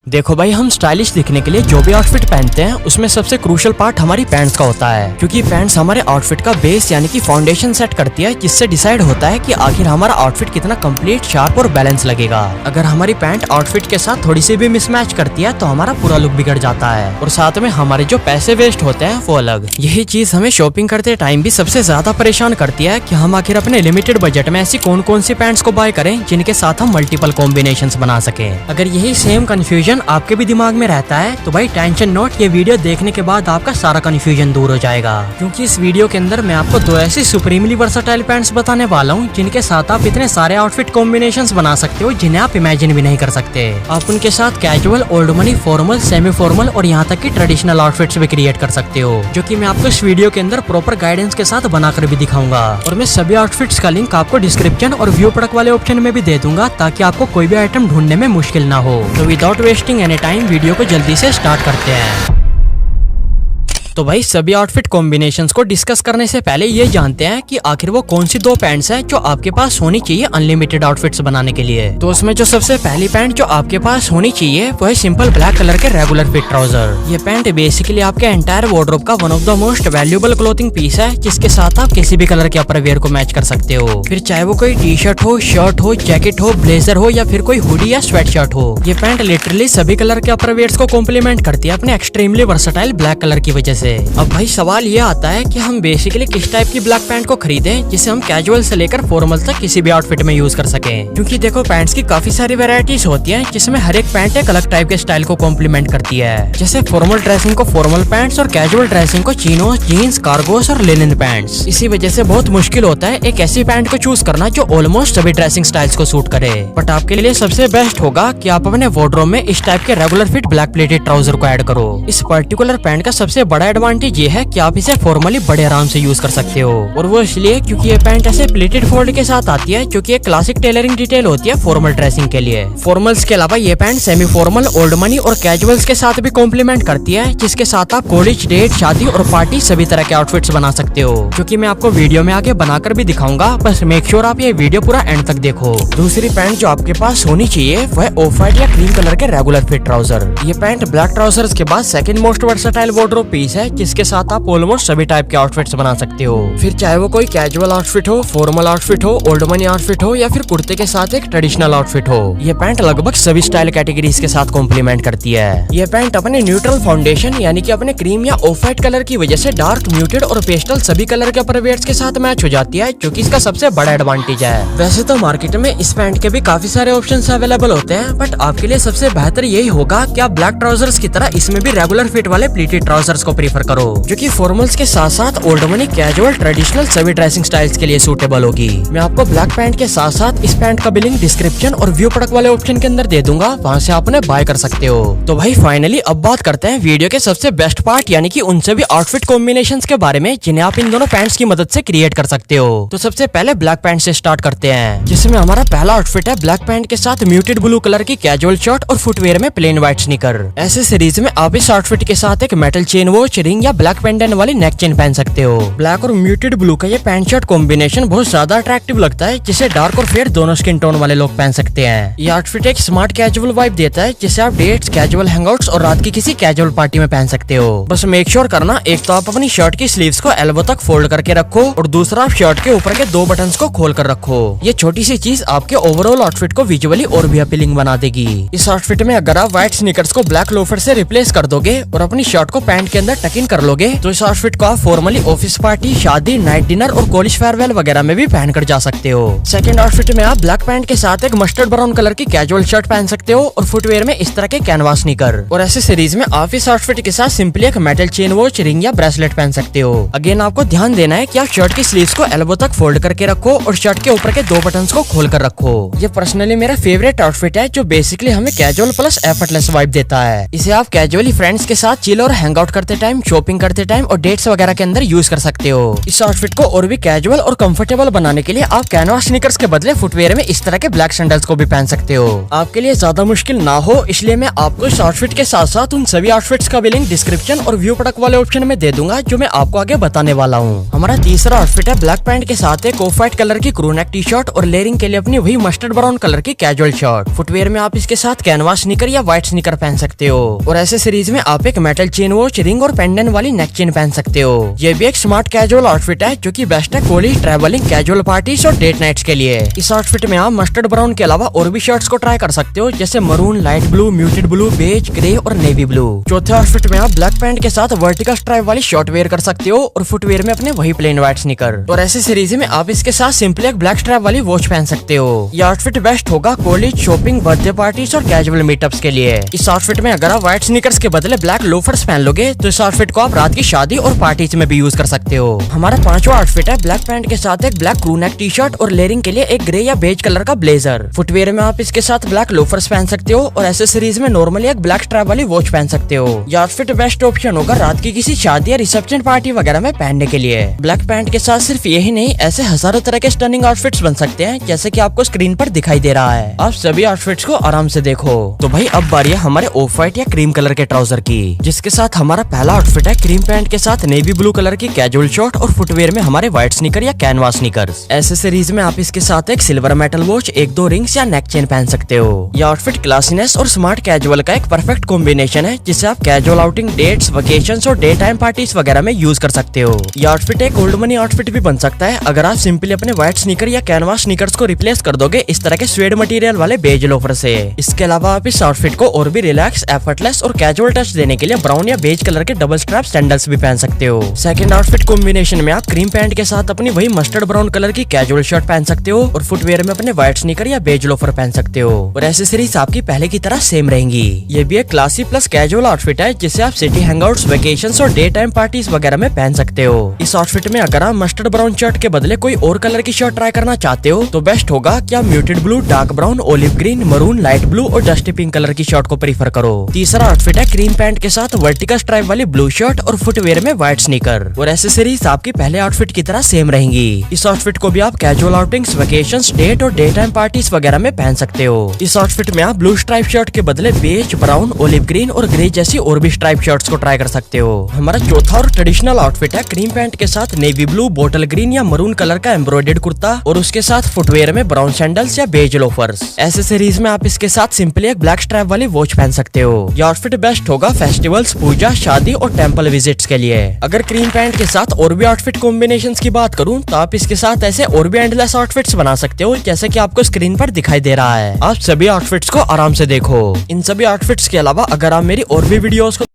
देखो भाई, हम स्टाइलिश दिखने के लिए जो भी आउटफिट पहनते हैं उसमें सबसे क्रूशियल पार्ट हमारी पैंट्स का होता है, क्योंकि पैंट्स हमारे आउटफिट का बेस यानी कि फाउंडेशन सेट करती है, जिससे डिसाइड होता है कि आखिर हमारा आउटफिट कितना कंप्लीट, शार्प और बैलेंस लगेगा। अगर हमारी पैंट आउटफिट के साथ थोड़ी सी भी मिसमैच करती है तो हमारा पूरा लुक बिगड़ जाता है और साथ में हमारे जो पैसे वेस्ट होते हैं वो अलग। यही चीज हमें शॉपिंग करते टाइम भी सबसे ज्यादा परेशान करती है कि हम आखिर अपने लिमिटेड बजट में ऐसी कौन कौन सी पैंट्स को बाय करें जिनके साथ हम मल्टीपल कॉम्बिनेशंस बना सके। अगर यही सेम कंफ्यूजन आपके भी दिमाग में रहता है तो भाई टेंशन नोट, ये वीडियो देखने के बाद आपका सारा कंफ्यूजन दूर हो जाएगा, क्योंकि इस वीडियो के अंदर मैं आपको दो ऐसी सुप्रीमली वर्सेटाइल पैंट्स बताने वाला हूँ जिनके साथ आप इतने सारे आउटफिट कॉम्बिनेशंस बना सकते हो जिन्हें आप इमेजिन भी नहीं कर सकते। आप उनके साथ casual, old money, formal, semi formal और यहाँ तक कि ट्रेडिशनल आउटफिट्स भी क्रिएट कर सकते हो, जो कि मैं आपको इस वीडियो के अंदर प्रॉपर गाइडेंस के साथ बनाकर भी दिखाऊंगा। और मैं सभी आउटफिट्स का लिंक आपको डिस्क्रिप्शन और व्यू प्रोडक्ट वाले ऑप्शन में भी दे दूंगा, ताकि आपको कोई भी आइटम ढूंढने में मुश्किल ना हो। तो without wasting any time video को जल्दी से स्टार्ट करते हैं। तो भाई, सभी आउटफिट कॉम्बिनेशंस को डिस्कस करने से पहले ये जानते हैं कि आखिर वो कौन सी दो पैंट्स हैं जो आपके पास होनी चाहिए अनलिमिटेड आउटफिट्स बनाने के लिए। तो उसमें जो सबसे पहली पैंट जो आपके पास होनी चाहिए वो है सिंपल ब्लैक कलर के रेगुलर फिट ट्राउजर। ये पैंट बेसिकली आपके एंटायर वार्डरोब का one of the most valuable clothing piece है, जिसके साथ आप किसी भी कलर के अपर वेयर को मैच कर सकते हो, फिर चाहे वो कोई टी शर्ट हो, शर्ट हो, जैकेट हो, ब्लेजर हो या फिर कोई हुडी या स्वेट शर्ट हो। ये पैंट लिटरली सभी कलर के अपर वेयर्स को कॉम्प्लीमेंट करती है अपने एक्सट्रीमली वर्सेटाइल ब्लैक कलर की वजह से। अब भाई सवाल ये आता है कि हम बेसिकली किस टाइप की ब्लैक पैंट को खरीदें जिसे हम कैजुअल से लेकर फॉर्मल तक किसी भी आउटफिट में यूज कर सकें, क्योंकि देखो पैंट्स की काफी सारी वैरायटीज होती हैं जिसमें हर एक पैंट एक अलग टाइप के स्टाइल को कॉम्प्लीमेंट करती है। जैसे फॉर्मल ड्रेसिंग को फॉर्मल पैंट्स और कैजुअल ड्रेसिंग को चिनोस, जीन्स, कार्गोस और लिनन पैंट्स। इसी वजह से बहुत मुश्किल होता है एक ऐसी पैंट को चूज करना जो ऑलमोस्ट सभी ड्रेसिंग स्टाइल्स को सूट करे। बट आपके लिए सबसे बेस्ट होगा कि आप अपने वार्डरोब में इस टाइप के regular fit black plated trouser को ऐड करो। इस पर्टिकुलर पैंट का सबसे बड़ा एडवांटेज ये है कि आप इसे फॉर्मली बड़े आराम से यूज कर सकते हो, और वो इसलिए क्योंकि ये पैंट ऐसे प्लेटेड फोल्ड के साथ आती है, जो कि एक क्लासिक टेलरिंग डिटेल होती है फॉर्मल ड्रेसिंग के लिए। फॉर्मल्स के अलावा ये pant semi formal, old money और कैजुअल्स के साथ भी कॉम्प्लीमेंट करती है, जिसके साथ आप कॉलेज, डेट, शादी और पार्टी सभी तरह के आउटफिट्स बना सकते हो, जो कि मैं आपको वीडियो में आगे बनाकर भी दिखाऊंगा। बस मेक श्योर आप ये वीडियो पूरा एंड तक देखो। दूसरी पैंट जो आपके पास होनी चाहिए वह ऑफ व्हाइट या क्रीम कलर के रेगुलर फिट ट्राउजर। ये पैंट ब्लैक ट्राउजर्स के बाद second most versatile wardrobe piece है, जिसके साथ आप ऑलमोस्ट सभी टाइप के आउटफिट्स बना सकते हो। फिर चाहे वो कोई कैजुअल आउटफिट हो, फॉर्मल आउटफिट हो, ओल्ड मनी आउटफिट हो या फिर कुर्ते के साथ एक ट्रेडिशनल आउटफिट हो, ये पैंट लगभग सभी स्टाइल कैटेगरीज के साथ कॉम्प्लीमेंट करती है। ये पैंट अपने न्यूट्रल फाउंडेशन यानी कि अपने क्रीम या ऑफ व्हाइट कलर की वजह से डार्क, म्यूटेड और पेस्टल सभी कलर के अपर वेयर्स के साथ मैच हो जाती है, जो कि इसका सबसे बड़ा एडवांटेज है। वैसे तो मार्केट में इस पैंट के भी काफी सारे ऑप्शंस अवेलेबल होते हैं, बट आपके लिए सबसे बेहतर यही होगा कि आप ब्लैक ट्राउजर्स की तरह इसमें भी रेगुलर फिट वाले प्लीटेड ट्राउजर्स को प्रीफर करो, जो कि फॉर्मल्स के साथ साथ ओल्ड मनी, कैजुअल, ट्रेडिशनल सभी ड्रेसिंग स्टाइल्स के लिए सूटेबल होगी। मैं आपको ब्लैक पैंट के साथ साथ इस पैंट का बिलिंग डिस्क्रिप्शन और व्यू प्रोडक्ट वाले ऑप्शन के अंदर दे दूंगा, वहां से आप उन्हें बाय कर सकते हो। तो भाई फाइनली अब बात करते हैं वीडियो के सबसे बेस्ट पार्ट यानी कि उन सभी आउटफिट कॉम्बिनेशंस के बारे में जिन्हें आप इन दोनों पैंट्स की मदद से क्रिएट कर सकते हो। तो सबसे पहले ब्लैक पैंट से स्टार्ट करते हैं, जिसमें हमारा पहला आउटफिट है ब्लैक पैंट के साथ म्यूटेड ब्लू कलर की कैजुअल शर्ट और फुटवेयर में प्लेन व्हाइट स्नीकर। ऐसे सीरीज में आप इस आउटफिट के साथ एक मेटल चेन वॉच, रिंग या ब्लैक पेंडेंट वाली नेक चेन पहन सकते हो। ब्लैक और म्यूटेड ब्लू का ये पैंट शर्ट कॉम्बिनेशन बहुत ज्यादा अट्रैक्टिव लगता है, जिसे डार्क और फेयर दोनों स्किन टोन वाले लोग पहन सकते हैं। ये आउटफिट एक स्मार्ट कैजुअल वाइब देता है, जिसे आप डेट्स, कैजुअल हैंगआउट्स और रात की किसी कैजुअल पार्टी में पहन सकते हो। बस मेक श्योर करना, एक तो आप अपनी शर्ट की स्लीव्स को एल्बो तक फोल्ड करके रखो और दूसरा आप शर्ट के ऊपर के दो बटन्स को खोल कर रखो। ये छोटी सी चीज आपके ओवरऑल आउटफिट को विजुअली और भी अपीलिंग बना देगी। इस आउटफिट में अगर आप व्हाइट स्नीकर्स को ब्लैक लोफर से रिप्लेस कर दोगे और अपनी शर्ट को पैंट के अंदर टक इन कर लोगे, तो इस आउटफिट को आप फॉर्मली ऑफिस पार्टी, शादी, नाइट डिनर और कॉलेज फेयरवेल वगैरह में भी पहन कर जा सकते हो। सेकंड आउटफिट में आप ब्लैक पैंट के साथ एक मस्टर्ड ब्राउन कलर की कैजुअल शर्ट पहन सकते हो और फुटवेयर में इस तरह के कैनवास स्नीकर। और ऐसे सीरीज में आप इस आउटफिट के साथ सिंपली एक मेटल चेन वॉच, रिंग या ब्रेसलेट पहन सकते हो। अगेन आपको ध्यान देना है कि आप शर्ट की स्लीव्स को एल्बो तक फोल्ड करके रखो और शर्ट के ऊपर के दो बटन्स को खोल कर रखो। ये पर्सनली मेरा फेवरेट आउटफिट है, जो बेसिकली हमें कैजुअल प्लस एफर्टलेस वाइब देता है। इसे आप कैजुअली फ्रेंड्स के साथ चिल और हैंग आउट करते टाइम टाइम, शॉपिंग करते टाइम और डेट्स वगैरह के अंदर यूज कर सकते हो। इस आउटफिट को और भी कैजुअल और कंफर्टेबल बनाने के लिए आप कैनवास स्नीकर्स के बदले फुटवेयर में इस तरह के ब्लैक सैंडल्स को भी पहन सकते हो। आपके लिए ज्यादा मुश्किल ना हो इसलिए मैं आपको इस आउटफिट के साथ साथ उन सभी आउटफिट्स का भी लिंक डिस्क्रिप्शन और व्यू प्रोडक्ट वाले ऑप्शन में दे दूंगा जो मैं आपको आगे बताने वाला हूँ। हमारा तीसरा आउटफिट है ब्लैक पैंट के साथ एक ऑफ व्हाइट कलर की क्रू नेक टी शर्ट और लेयरिंग के लिए अपनी वही मस्टर्ड ब्राउन कलर की कैजुअल शर्ट। फुटवेयर में आप इसके साथ कैनवास स्नीकर या व्हाइट स्नीकर पहन सकते हो और ऐसे सीरीज में आप एक मेटल चेन वॉच, रिंग और पेंडेंट वाली नेक चेन पहन सकते हो। ये भी एक स्मार्ट कैजुअल आउटफिट है जो कि बेस्ट है कॉलेज, ट्रैवलिंग, कैजुअल पार्टीज और डेट नाइट्स के लिए। इस आउटफिट में आप मस्टर्ड ब्राउन के अलावा और भी शर्ट्स को ट्राई कर सकते हो जैसे maroon, light blue, muted blue, beige, grey और नेवी ब्लू। चौथे आउटफिट में आप ब्लैक पैंट के साथ वर्टिकल स्ट्राइप वाली शर्ट वेयर कर सकते हो और फुटवेयर में अपने वही प्लेन व्हाइट स्नीकर। और ऐसे सीरीज में आप इसके साथ सिंपली एक ब्लैक स्ट्रैप वाली वॉच पहन सकते हो। ये आउटफिट बेस्ट होगा कॉलेज, शॉपिंग, बर्थडे पार्टीज और कैजुअल मीटअप्स के लिए। इस आउटफिट में अगर आप व्हाइट स्नीकर्स के बदले ब्लैक लोफर्स पहन लोगे तो इस आउटफिट को आप रात की शादी और पार्टीज में भी यूज कर सकते हो। हमारा पांचवा आउटफिट है ब्लैक पैंट के साथ एक black crew neck T shirt और लेयरिंग के लिए एक ग्रे या बेज कलर का ब्लेजर। फुटवेयर में आप इसके साथ ब्लैक लोफर्स पहन सकते हो और एक्सेसरीज में नॉर्मली एक ब्लैक स्ट्रैप वाली वॉच पहन सकते हो। यह आउटफिट बेस्ट ऑप्शन होगा रात की किसी शादी या रिसेप्शन पार्टी वगैरह में पहनने के लिए। ब्लैक पैंट के साथ सिर्फ यही नहीं, ऐसे हजारों तरह के स्टनिंग आउटफिट्स बन सकते हैं जैसे कि आपको स्क्रीन पर दिखाई दे रहा है। आप सभी आउटफिट्स को आराम से देखो। तो भाई अब बारी है हमारे ऑफ व्हाइट या क्रीम कलर के ट्राउजर की, जिसके साथ हमारा पहला आउटफिट है क्रीम पैंट के साथ नेवी ब्लू कलर की कैजुअल शर्ट और फुटवेयर में हमारे व्हाइट स्नीकर या कैनवास स्नीकर्स। एक्सेसरीज में आप इसके साथ एक सिल्वर मेटल वॉच, एक दो रिंग्स या नेक चेन पहन सकते हो। यह आउटफिट क्लासीनेस और स्मार्ट कैजुअल का एक परफेक्ट कॉम्बिनेशन है जिसे आप कैजुअल आउटिंग, डेट्स, वेकेशंस और डे टाइम पार्टीज वगैरह में यूज कर सकते हो। यह आउटफिट एक ओल्ड मनी आउटफिट भी बन सकता है अगर आप सिंपली अपने व्हाइट स्नीकर या कैनवास स्नीकर्स को रिप्लेस कर दोगे इस तरह के स्वेड मटेरियल वाले बेज लोफर से। इसके अलावा आप इस आउटफिट को और भी रिलैक्स, एफर्टलेस और कैजुअल टच देने के लिए ब्राउन या बेज कलर के डबल स्ट्रैप सैंडल्स भी पहन सकते हो। सेकंड आउटफिट कॉम्बिनेशन में आप क्रीम पैंट के साथ अपनी वही मस्टर्ड ब्राउन कलर की कैजुअल शर्ट पहन सकते हो और फुटवेयर में अपने व्हाइट स्नीकर या बेज लोफर पहन सकते हो और एक्सेसरीज आपकी पहले की तरह सेम रहेंगी। ये भी एक क्लासी प्लस कैजुअल आउटफिट है जिसे आप सिटी हैंगआउट्स, वेकेशंस और डे टाइम पार्टीज वगैरह में पहन सकते हो। इस आउटफिट में अगर आप मस्टर्ड ब्राउन शर्ट के बदले कोई और कलर की शर्ट ट्राई करना चाहते हो तो बेस्ट होगा कि आप muted blue, dark brown, olive green, maroon, light blue और डस्टी पिंक कलर की शर्ट को प्रीफर करो। तीसरा आउटफिट है क्रीम पैंट के साथ वर्टिकल स्ट्राइप वाली ब्लू शर्ट और फुटवेयर में व्हाइट स्नीकर और एक्सेसरीज आपकी पहले आउटफिट की तरह सेम रहेंगी। इस आउटफिट को भी आप कैजुअल आउटिंग्स, वेकेशंस, डेट और डे टाइम पार्टीज वगैरह में पहन सकते हो। इस आउटफिट में आप ब्लू स्ट्राइप शर्ट के बदले बेज, ब्राउन, ओलिव ग्रीन और ग्रे जैसी और भी स्ट्राइप शर्ट्स को ट्राई कर सकते हो। हमारा चौथा और ट्रेडिशनल आउटफिट है क्रीम पैंट के साथ नेवी ब्लू, बॉटल ग्रीन या मरून कलर का एम्ब्रॉयडर्ड कुर्ता और उसके साथ फुटवेयर में ब्राउन सैंडल्स या बेज लोफर्स। एक्सेसरीज में आप इसके साथ सिंपली एक ब्लैक स्ट्रैप वाली वॉच पहन सकते हो। यह आउटफिट बेस्ट होगा फेस्टिवल्स, पूजा, शादी और टेंपल विजिट्स के लिए। अगर क्रीम पैंट के साथ और भी आउटफिट कॉम्बिनेशंस की बात करूं तो आप इसके साथ ऐसे और भी एंडलेस आउटफिट्स बना सकते हो जैसे कि आपको स्क्रीन पर दिखाई दे रहा है। आप सभी आउटफिट्स को आराम से देखो। इन सभी आउटफिट्स के अलावा अगर आप मेरी और भी वीडियोस को